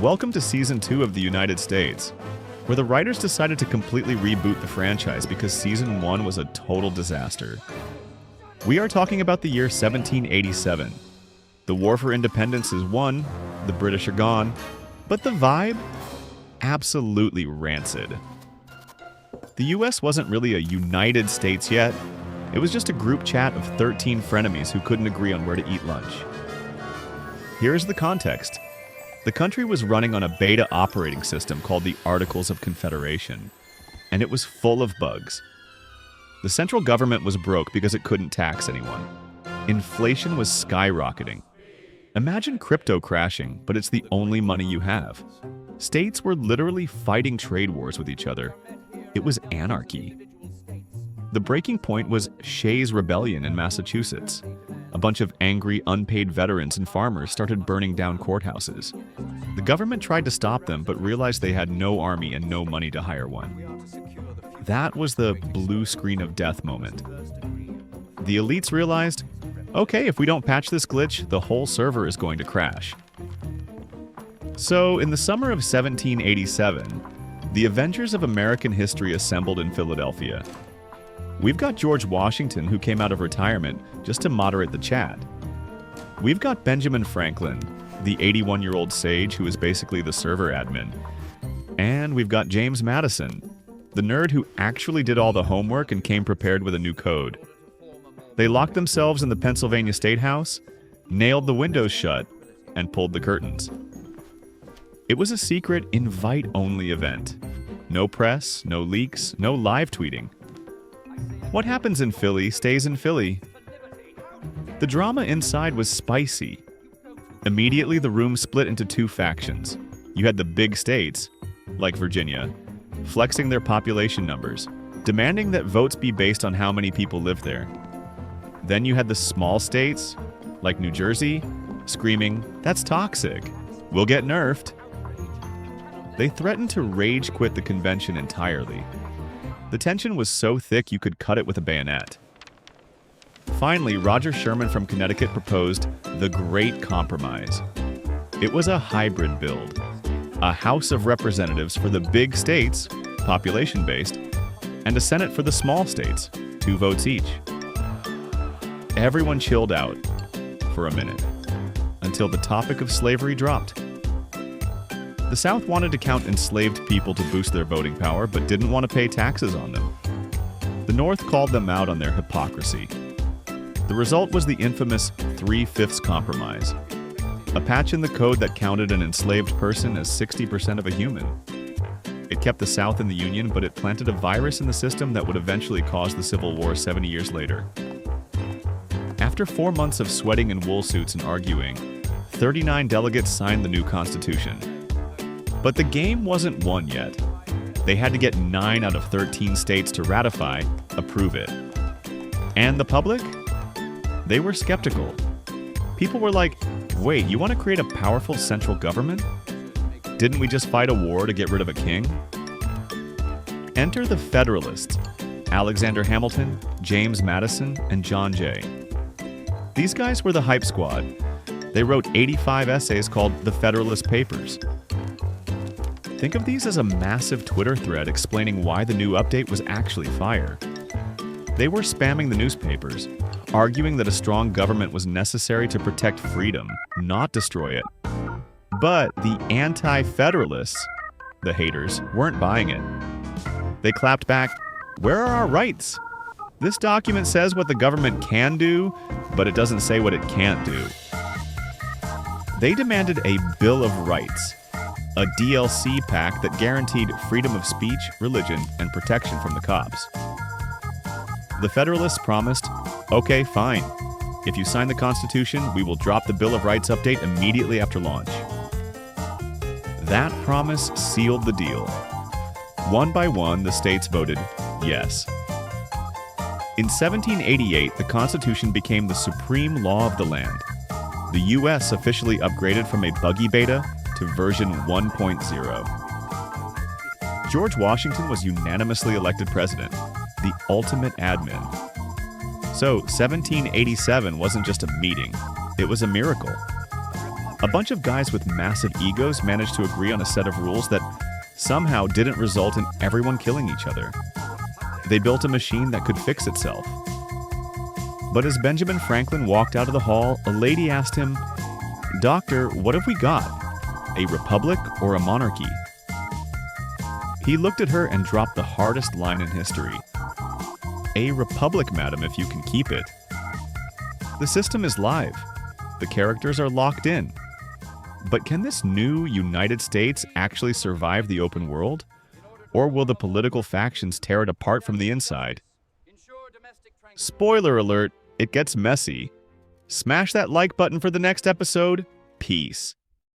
Welcome to Season 2 of the United States, where the writers decided to completely reboot the franchise because Season 1 was a total disaster. We are talking about the year 1787. The war for independence is won, the British are gone, but the vibe? Absolutely rancid. The US wasn't really a United States yet. It was just a group chat of 13 frenemies who couldn't agree on where to eat lunch. Here's the context. The country was running on a beta operating system called the Articles of Confederation, and it was full of bugs. The central government was broke because it couldn't tax anyone. Inflation was skyrocketing. Imagine crypto crashing, but it's the only money you have. States were literally fighting trade wars with each other. It was anarchy. The breaking point was Shays' Rebellion in Massachusetts. A bunch of angry, unpaid veterans and farmers started burning down courthouses. The government tried to stop them, but realized they had no army and no money to hire one. That was the blue screen of death moment. The elites realized, okay, if we don't patch this glitch, the whole server is going to crash. So, in the summer of 1787, the Avengers of American history assembled in Philadelphia. We've got George Washington, who came out of retirement just to moderate the chat. We've got Benjamin Franklin, the 81-year-old sage who is basically the server admin. And we've got James Madison, the nerd who actually did all the homework and came prepared with a new code. They locked themselves in the Pennsylvania State House, nailed the windows shut, and pulled the curtains. It was a secret, invite-only event. No press, no leaks, no live tweeting. What happens in Philly stays in Philly. The drama inside was spicy. Immediately, the room split into two factions. You had the big states, like Virginia, flexing their population numbers, demanding that votes be based on how many people live there. Then you had the small states, like New Jersey, screaming, "That's toxic. We'll get nerfed." They threatened to rage quit the convention entirely. The tension was so thick you could cut it with a bayonet. Finally, Roger Sherman from Connecticut proposed the Great Compromise. It was a hybrid build, a House of Representatives for the big states, population-based, and a Senate for the small states, 2 votes each. Everyone chilled out for a minute, until the topic of slavery dropped. The South wanted to count enslaved people to boost their voting power, but didn't want to pay taxes on them. The North called them out on their hypocrisy. The result was the infamous 3/5 Compromise, a patch in the code that counted an enslaved person as 60% of a human. It kept the South in the Union, but it planted a virus in the system that would eventually cause the Civil War 70 years later. After 4 months of sweating in wool suits and arguing, 39 delegates signed the new Constitution. But the game wasn't won yet. They had to get 9 out of 13 states to ratify, approve it. And the public? They were skeptical. People were like, wait, you want to create a powerful central government? Didn't we just fight a war to get rid of a king? Enter the Federalists, Alexander Hamilton, James Madison, and John Jay. These guys were the hype squad. They wrote 85 essays called the Federalist Papers. Think of these as a massive Twitter thread explaining why the new update was actually fire. They were spamming the newspapers, arguing that a strong government was necessary to protect freedom, not destroy it. But the Anti-Federalists, the haters, weren't buying it. They clapped back, "Where are our rights? This document says what the government can do, but it doesn't say what it can't do." They demanded a Bill of Rights, a DLC pack that guaranteed freedom of speech, religion, and protection from the cops. The Federalists promised, okay, fine. If you sign the Constitution, we will drop the Bill of Rights update immediately after launch. That promise sealed the deal. One by one, the states voted yes. In 1788, the Constitution became the supreme law of the land. The US officially upgraded from a buggy beta to version 1.0. George Washington was unanimously elected president, the ultimate admin. So 1787 wasn't just a meeting, it was a miracle. A bunch of guys with massive egos managed to agree on a set of rules that somehow didn't result in everyone killing each other. They built a machine that could fix itself. But as Benjamin Franklin walked out of the hall, a lady asked him, "Doctor, what have we got? A republic or a monarchy?" He looked at her and dropped the hardest line in history. "A republic, madam, if you can keep it. The system is live. The characters are locked in. But can this new United States actually survive the open world? Or will the political factions tear it apart from the inside?" Spoiler alert, it gets messy. Smash that like button for the next episode. Peace.